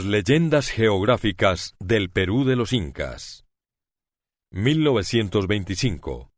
Leyendas geográficas del Perú de los Incas. 1925.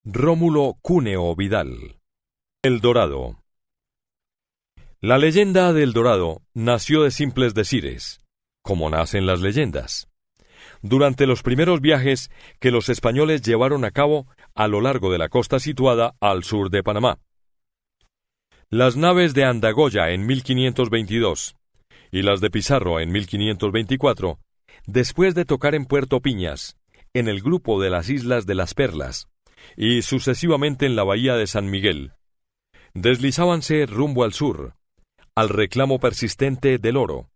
Rómulo Cúneo Vidal. El Dorado. La leyenda del Dorado nació de simples decires, como nacen las leyendas, durante los primeros viajes que los españoles llevaron a cabo a lo largo de la costa situada al sur de Panamá. Las naves de Andagoya en 1522 y las de Pizarro en 1524, después de tocar en Puerto Piñas, en el grupo de las Islas de las Perlas, y sucesivamente en la bahía de San Miguel, deslizábanse rumbo al sur, al reclamo persistente del oro,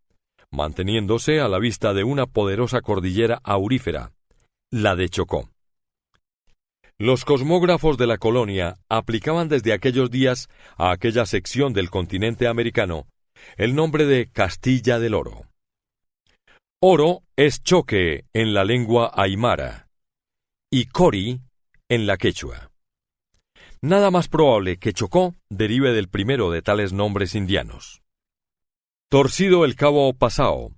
manteniéndose a la vista de una poderosa cordillera aurífera, la de Chocó. Los cosmógrafos de la colonia aplicaban desde aquellos días a aquella sección del continente americano el nombre de Castilla del Oro. Oro es choque en la lengua aymara y cori en la quechua. Nada más probable que Chocó derive del primero de tales nombres indianos. Torcido el cabo Pasao,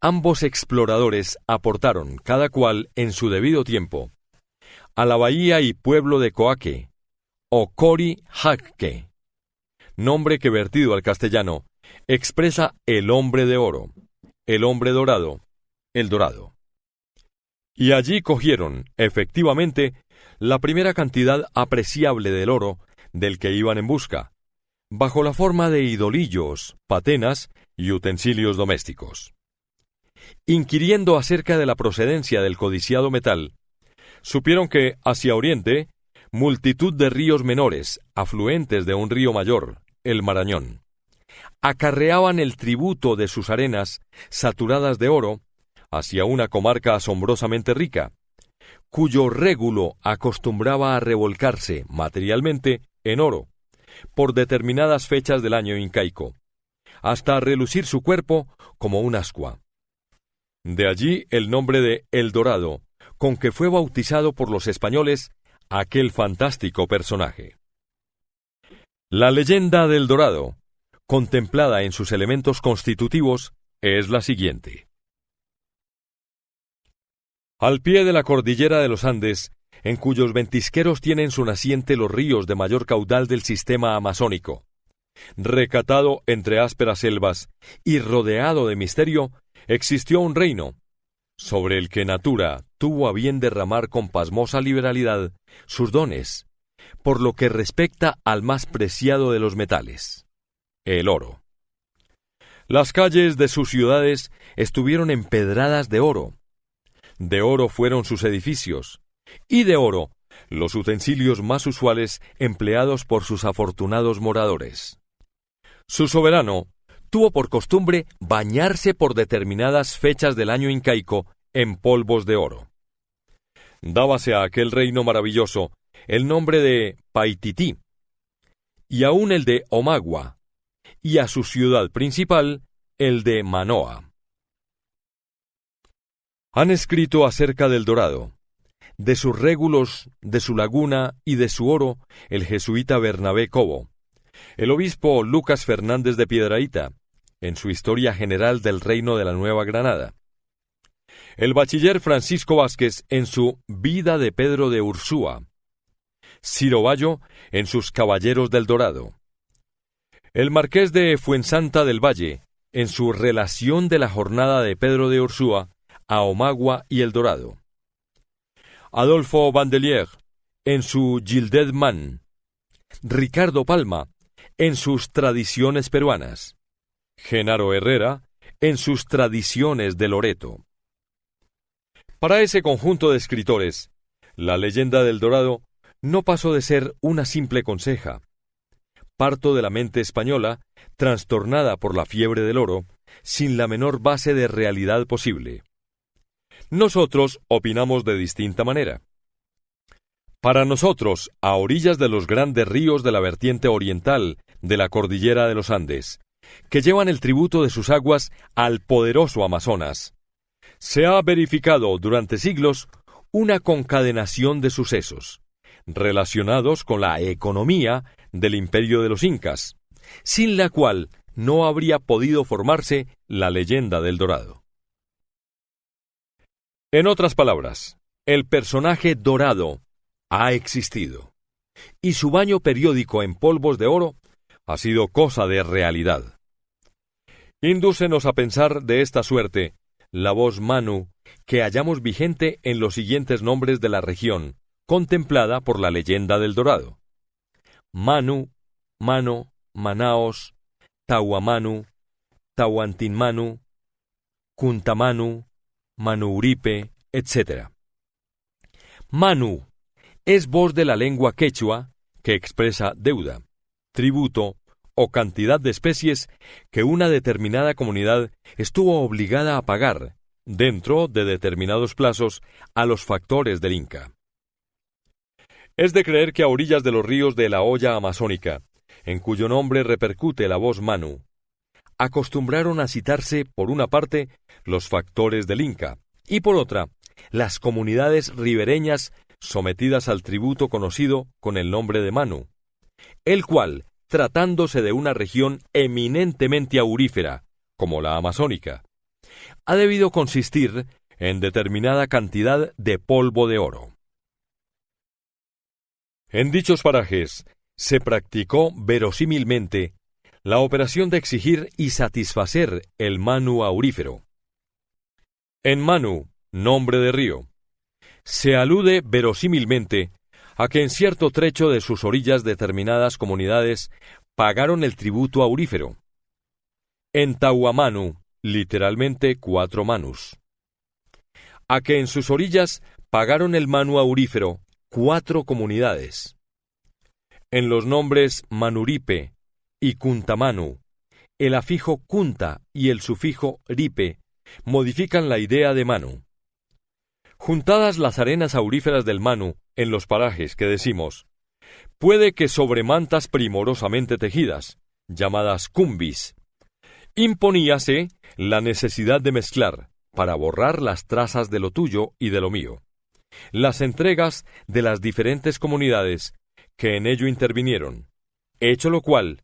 ambos exploradores aportaron, cada cual en su debido tiempo, a la bahía y pueblo de Coaque, o Cori Jacque, nombre que vertido al castellano expresa el hombre de oro, el hombre dorado, el dorado. Y allí cogieron, efectivamente, la primera cantidad apreciable del oro del que iban en busca, bajo la forma de idolillos, patenas y utensilios domésticos. Inquiriendo acerca de la procedencia del codiciado metal, supieron que, hacia oriente, multitud de ríos menores, afluentes de un río mayor, el Marañón, acarreaban el tributo de sus arenas, saturadas de oro, hacia una comarca asombrosamente rica, cuyo régulo acostumbraba a revolcarse materialmente en oro, por determinadas fechas del año incaico, hasta relucir su cuerpo como un ascua. De allí el nombre de El Dorado, con que fue bautizado por los españoles aquel fantástico personaje. La leyenda del Dorado, contemplada en sus elementos constitutivos, es la siguiente. Al pie de la cordillera de los Andes, en cuyos ventisqueros tienen su naciente los ríos de mayor caudal del sistema amazónico, recatado entre ásperas selvas y rodeado de misterio, existió un reino, sobre el que Natura tuvo a bien derramar con pasmosa liberalidad sus dones, por lo que respecta al más preciado de los metales, el oro. Las calles de sus ciudades estuvieron empedradas de oro fueron sus edificios, y de oro los utensilios más usuales empleados por sus afortunados moradores. Su soberano tuvo por costumbre bañarse por determinadas fechas del año incaico en polvos de oro. Dábase a aquel reino maravilloso el nombre de Paitití, y aún el de Omagua, y a su ciudad principal el de Manoa. Han escrito acerca del Dorado, de sus régulos, de su laguna y de su oro, el jesuita Bernabé Cobo, el obispo Lucas Fernández de Piedrahíta, en su Historia General del Reino de la Nueva Granada, el bachiller Francisco Vázquez en su Vida de Pedro de Ursúa, Ciro Bayo en sus Caballeros del Dorado, el marqués de Fuensanta del Valle en su Relación de la Jornada de Pedro de Ursúa a Omagua y El Dorado, Adolfo Bandelier en su Gildet Man, Ricardo Palma en sus Tradiciones Peruanas, Genaro Herrera en sus Tradiciones de Loreto. Para ese conjunto de escritores, la leyenda del Dorado no pasó de ser una simple conseja, parto de la mente española, trastornada por la fiebre del oro, sin la menor base de realidad posible. Nosotros opinamos de distinta manera. Para nosotros, a orillas de los grandes ríos de la vertiente oriental de la cordillera de los Andes, que llevan el tributo de sus aguas al poderoso Amazonas, se ha verificado durante siglos una concadenación de sucesos, relacionados con la economía del imperio de los incas, sin la cual no habría podido formarse la leyenda del Dorado. En otras palabras, el personaje dorado ha existido, y su baño periódico en polvos de oro ha sido cosa de realidad. Indúcenos a pensar de esta suerte la voz Manu que hallamos vigente en los siguientes nombres de la región, contemplada por la leyenda del Dorado: Manu, Mano, Manaos, Tahuamanu, Tahuantinmanu, Cuntamanu, Manuuripe, etc. Manu es voz de la lengua quechua que expresa deuda, tributo o cantidad de especies que una determinada comunidad estuvo obligada a pagar, dentro de determinados plazos, a los factores del Inca. Es de creer que a orillas de los ríos de la hoya amazónica, en cuyo nombre repercute la voz Manu, acostumbraron a citarse, por una parte, los factores del Inca, y por otra, las comunidades ribereñas sometidas al tributo conocido con el nombre de Manu, el cual, tratándose de una región eminentemente aurífera, como la amazónica, ha debido consistir en determinada cantidad de polvo de oro. En dichos parajes se practicó verosímilmente la operación de exigir y satisfacer el Manu aurífero. En Manu, nombre de río, se alude verosímilmente a que en cierto trecho de sus orillas determinadas comunidades pagaron el tributo aurífero. En Tahuamanu, literalmente 4 manus. A que en sus orillas pagaron el Manu aurífero 4 comunidades. En los nombres Manuripe y Cuntamanu, el afijo Cunta y el sufijo ripe modifican la idea de Manu. Juntadas las arenas auríferas del Manu en los parajes que decimos, puede que sobre mantas primorosamente tejidas, llamadas cumbis, imponíase la necesidad de mezclar, para borrar las trazas de lo tuyo y de lo mío, las entregas de las diferentes comunidades que en ello intervinieron, hecho lo cual,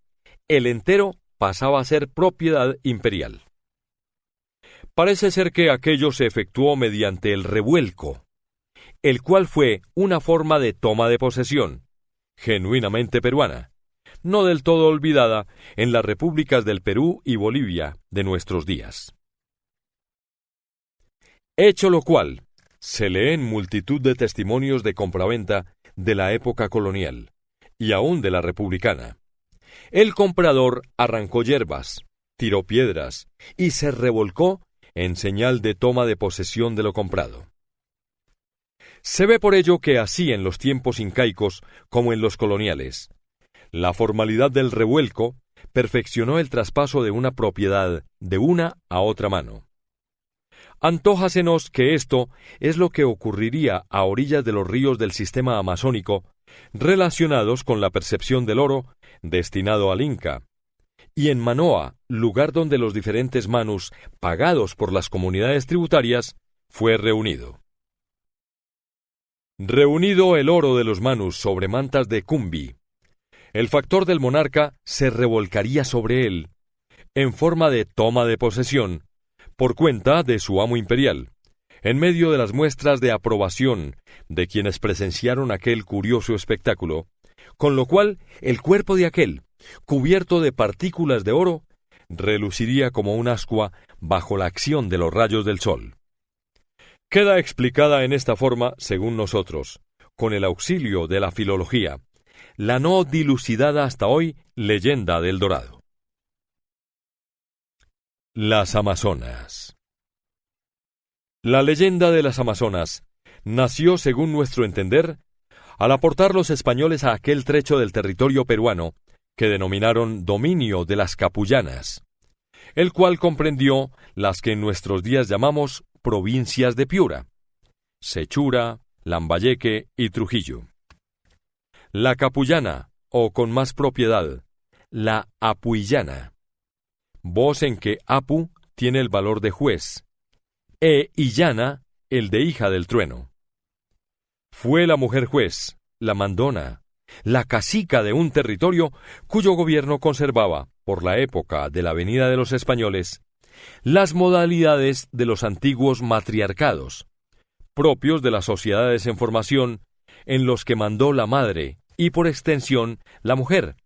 el entero pasaba a ser propiedad imperial. Parece ser que aquello se efectuó mediante el revuelco, el cual fue una forma de toma de posesión, genuinamente peruana, no del todo olvidada en las repúblicas del Perú y Bolivia de nuestros días. Hecho lo cual, se lee en multitud de testimonios de compraventa de la época colonial, y aún de la republicana. El comprador arrancó hierbas, tiró piedras, y se revolcó en señal de toma de posesión de lo comprado. Se ve por ello que así en los tiempos incaicos como en los coloniales, la formalidad del revuelco perfeccionó el traspaso de una propiedad de una a otra mano. Antójasenos que esto es lo que ocurriría a orillas de los ríos del sistema amazónico relacionados con la percepción del oro destinado al Inca, y en Manoa, lugar donde los diferentes manus pagados por las comunidades tributarias, fue reunido. Reunido el oro de los manus sobre mantas de cumbi, el factor del monarca se revolcaría sobre él, en forma de toma de posesión, por cuenta de su amo imperial, en medio de las muestras de aprobación de quienes presenciaron aquel curioso espectáculo, con lo cual el cuerpo de aquel, cubierto de partículas de oro, reluciría como un ascua bajo la acción de los rayos del sol. Queda explicada en esta forma, según nosotros, con el auxilio de la filología, la no dilucidada hasta hoy leyenda del Dorado. Las Amazonas. La leyenda de las Amazonas nació, según nuestro entender, al aportar los españoles a aquel trecho del territorio peruano que denominaron dominio de las Capullanas, el cual comprendió las que en nuestros días llamamos provincias de Piura, Sechura, Lambayeque y Trujillo. La Capullana, o con más propiedad, la Apuillana, voz en que Apu tiene el valor de juez, e Illana el de hija del trueno. Fue la mujer juez, la mandona, la cacica de un territorio cuyo gobierno conservaba, por la época de la venida de los españoles, las modalidades de los antiguos matriarcados, propios de las sociedades en formación, en los que mandó la madre y por extensión la mujer,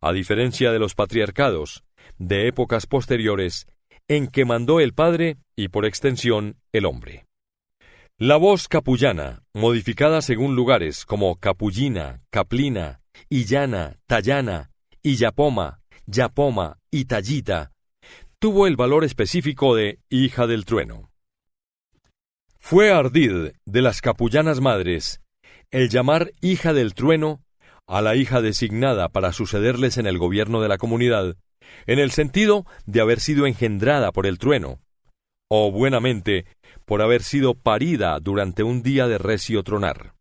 a diferencia de los patriarcados de épocas posteriores, en que mandó el padre y por extensión el hombre. La voz capullana, modificada según lugares como capullina, caplina, illana, tallana, illapoma, yapoma y tallita, tuvo el valor específico de hija del trueno. Fue ardid de las capullanas madres el llamar hija del trueno a la hija designada para sucederles en el gobierno de la comunidad, en el sentido de haber sido engendrada por el trueno, o buenamente por haber sido parida durante un día de recio tronar.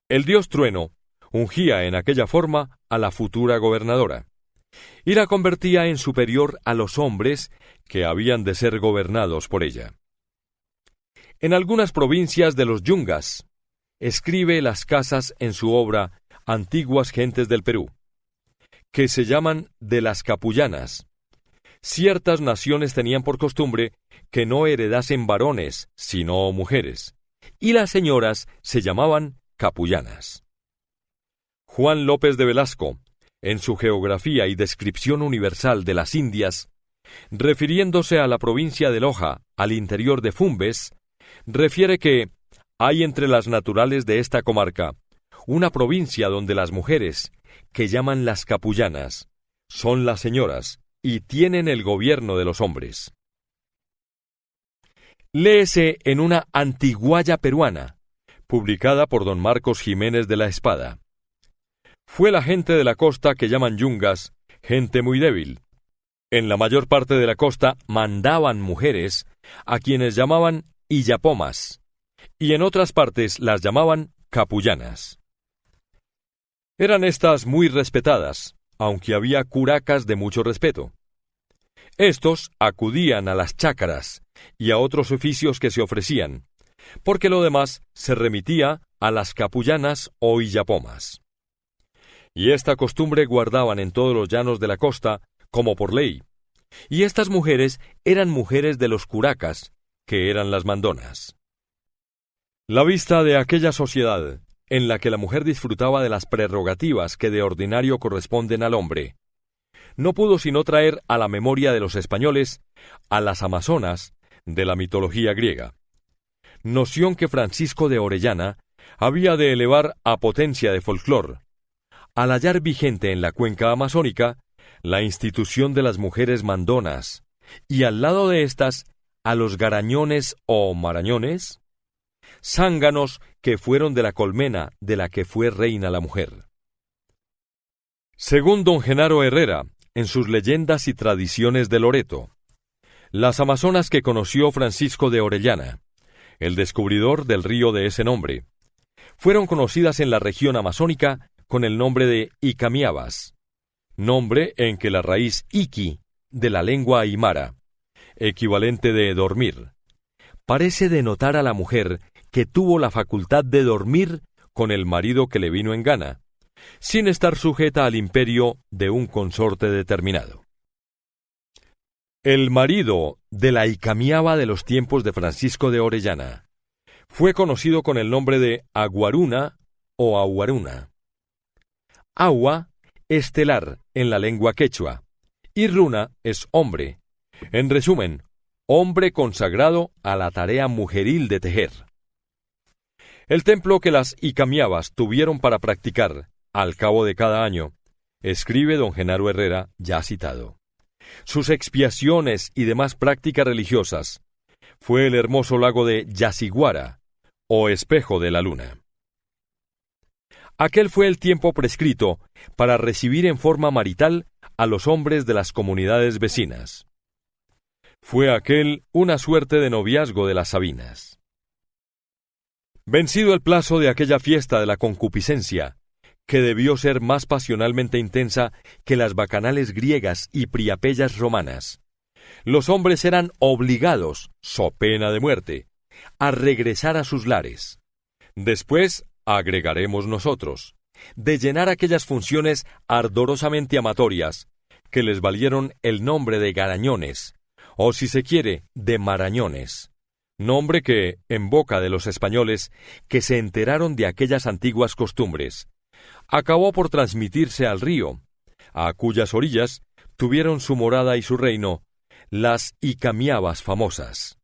El dios trueno ungía en aquella forma a la futura gobernadora, y la convertía en superior a los hombres que habían de ser gobernados por ella. En algunas provincias de los yungas, escribe las casas en su obra Antiguas Gentes del Perú, que se llaman de las capullanas. Ciertas naciones tenían por costumbre que no heredasen varones, sino mujeres, y las señoras se llamaban capullanas. Juan López de Velasco, en su Geografía y Descripción Universal de las Indias, refiriéndose a la provincia de Loja, al interior de Fumbes, refiere que hay entre las naturales de esta comarca una provincia donde las mujeres, que llaman las capullanas, son las señoras y tienen el gobierno de los hombres. Léese en una Antiguaya peruana, publicada por don Marcos Jiménez de la Espada. Fue la gente de la costa que llaman yungas, gente muy débil. En la mayor parte de la costa mandaban mujeres, a quienes llamaban illapomas, y en otras partes las llamaban capullanas. Eran estas muy respetadas, aunque había curacas de mucho respeto. Estos acudían a las chácaras y a otros oficios que se ofrecían, porque lo demás se remitía a las capullanas o illapomas. Y esta costumbre guardaban en todos los llanos de la costa, como por ley, y estas mujeres eran mujeres de los curacas, que eran las mandonas. La vista de aquella sociedad, en la que la mujer disfrutaba de las prerrogativas que de ordinario corresponden al hombre, no pudo sino traer a la memoria de los españoles a las amazonas de la mitología griega, noción que Francisco de Orellana había de elevar a potencia de folclor, al hallar vigente en la cuenca amazónica la institución de las mujeres mandonas, y al lado de éstas a los garañones o marañones, zánganos que fueron de la colmena de la que fue reina la mujer. Según don Genaro Herrera, en sus leyendas y tradiciones de Loreto, las amazonas que conoció Francisco de Orellana, el descubridor del río de ese nombre, fueron conocidas en la región amazónica con el nombre de Icamiabas, nombre en que la raíz iqui, de la lengua aymara, equivalente de dormir, parece denotar a la mujer que tuvo la facultad de dormir con el marido que le vino en gana, sin estar sujeta al imperio de un consorte determinado. El marido de la Icamiaba de los tiempos de Francisco de Orellana fue conocido con el nombre de Aguaruna o Aguaruna. Agua, estelar en la lengua quechua, y runa es hombre. En resumen, hombre consagrado a la tarea mujeril de tejer. El templo que las Icamiabas tuvieron para practicar, al cabo de cada año, escribe don Genaro Herrera, ya citado, sus expiaciones y demás prácticas religiosas, fue el hermoso lago de Yasiguara, o espejo de la luna. Aquel fue el tiempo prescrito para recibir en forma marital a los hombres de las comunidades vecinas. Fue aquel una suerte de noviazgo de las Sabinas. Vencido el plazo de aquella fiesta de la concupiscencia, que debió ser más pasionalmente intensa que las bacanales griegas y priapellas romanas, los hombres eran obligados, so pena de muerte, a regresar a sus lares. Después agregaremos nosotros, de llenar aquellas funciones ardorosamente amatorias, que les valieron el nombre de garañones, o si se quiere, de marañones, nombre que, en boca de los españoles que se enteraron de aquellas antiguas costumbres, acabó por transmitirse al río, a cuyas orillas tuvieron su morada y su reino las icamiabas famosas.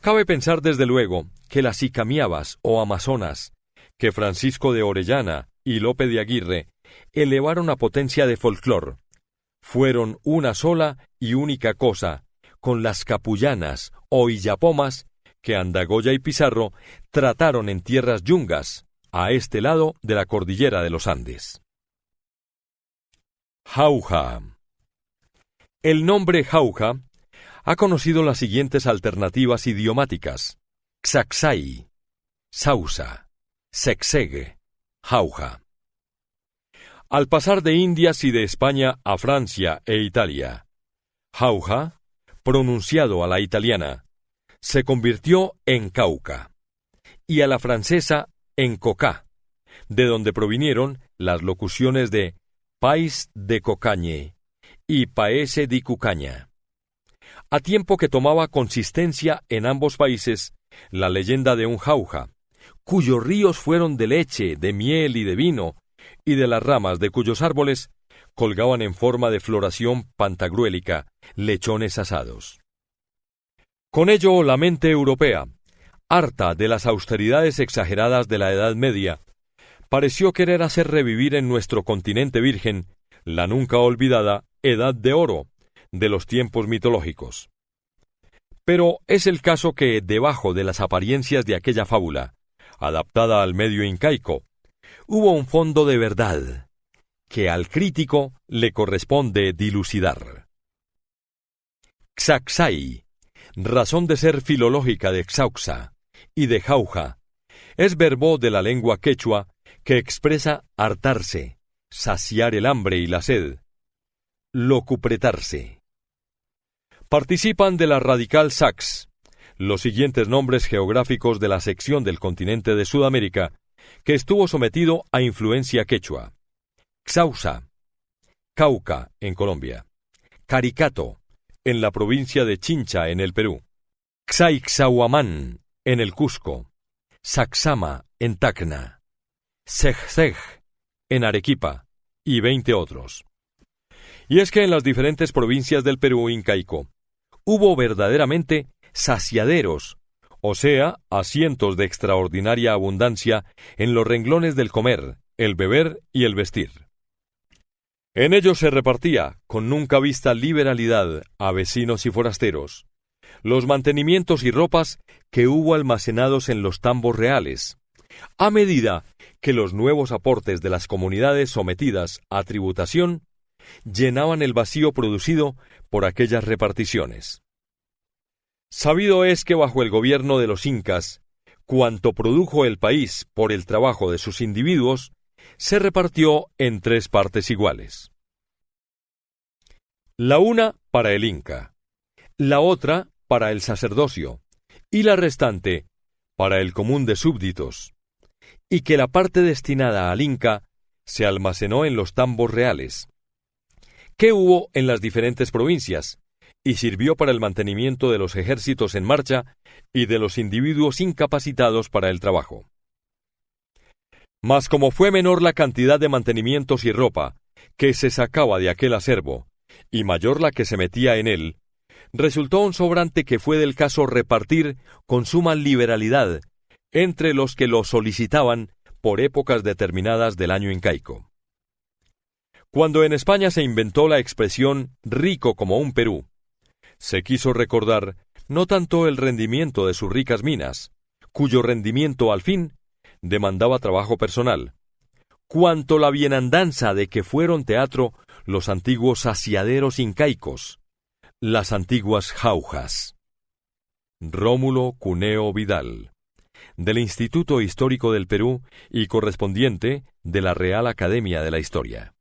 Cabe pensar desde luego que las icamiabas o amazonas, que Francisco de Orellana y Lope de Aguirre elevaron a potencia de folclor, fueron una sola y única cosa con las capullanas o illapomas que Andagoya y Pizarro trataron en tierras yungas, a este lado de la cordillera de los Andes. Jauja. El nombre Jauja ha conocido las siguientes alternativas idiomáticas: Xaxai, Sausa, Sexegue, Jauja. Al pasar de Indias y de España a Francia e Italia, Jauja, pronunciado a la italiana, se convirtió en Cauca, y a la francesa en Cocá, de donde provinieron las locuciones de Pais de Cocañe y Paese di Cucaña. A tiempo que tomaba consistencia en ambos países la leyenda de un Jauja, cuyos ríos fueron de leche, de miel y de vino, y de las ramas de cuyos árboles colgaban en forma de floración pantagruélica lechones asados. Con ello la mente europea, harta de las austeridades exageradas de la Edad Media, pareció querer hacer revivir en nuestro continente virgen la nunca olvidada Edad de Oro de los tiempos mitológicos. Pero es el caso que, debajo de las apariencias de aquella fábula, adaptada al medio incaico, hubo un fondo de verdad, que al crítico le corresponde dilucidar. Xaxai, razón de ser filológica de Xauxa y de Jauja, es verbo de la lengua quechua que expresa hartarse, saciar el hambre y la sed, locupretarse. Participan de la radical sax los siguientes nombres geográficos de la sección del continente de Sudamérica que estuvo sometido a influencia quechua: Xausa, Cauca, en Colombia; Caricato, en la provincia de Chincha, en el Perú; Xaixahuamán, en el Cusco; Sacsama, en Tacna; Sej, en Arequipa, y 20 otros. Y es que en las diferentes provincias del Perú incaico hubo verdaderamente saciaderos, o sea, asientos de extraordinaria abundancia en los renglones del comer, el beber y el vestir. En ellos se repartía, con nunca vista liberalidad, a vecinos y forasteros, los mantenimientos y ropas que hubo almacenados en los tambos reales, a medida que los nuevos aportes de las comunidades sometidas a tributación llenaban el vacío producido por aquellas reparticiones. Sabido es que bajo el gobierno de los incas, cuanto produjo el país por el trabajo de sus individuos, se repartió en 3 partes iguales. La una para el inca, la otra para el sacerdocio, y la restante para el común de súbditos, y que la parte destinada al inca se almacenó en los tambos reales, que hubo en las diferentes provincias, y sirvió para el mantenimiento de los ejércitos en marcha y de los individuos incapacitados para el trabajo. Mas como fue menor la cantidad de mantenimientos y ropa que se sacaba de aquel acervo, y mayor la que se metía en él, resultó un sobrante que fue del caso repartir con suma liberalidad entre los que lo solicitaban por épocas determinadas del año incaico. Cuando en España se inventó la expresión rico como un Perú, se quiso recordar no tanto el rendimiento de sus ricas minas, cuyo rendimiento al fin demandaba trabajo personal, cuanto la bienandanza de que fueron teatro los antiguos saciaderos incaicos, las antiguas jaujas. Rómulo Cuneo Vidal, del Instituto Histórico del Perú y correspondiente de la Real Academia de la Historia.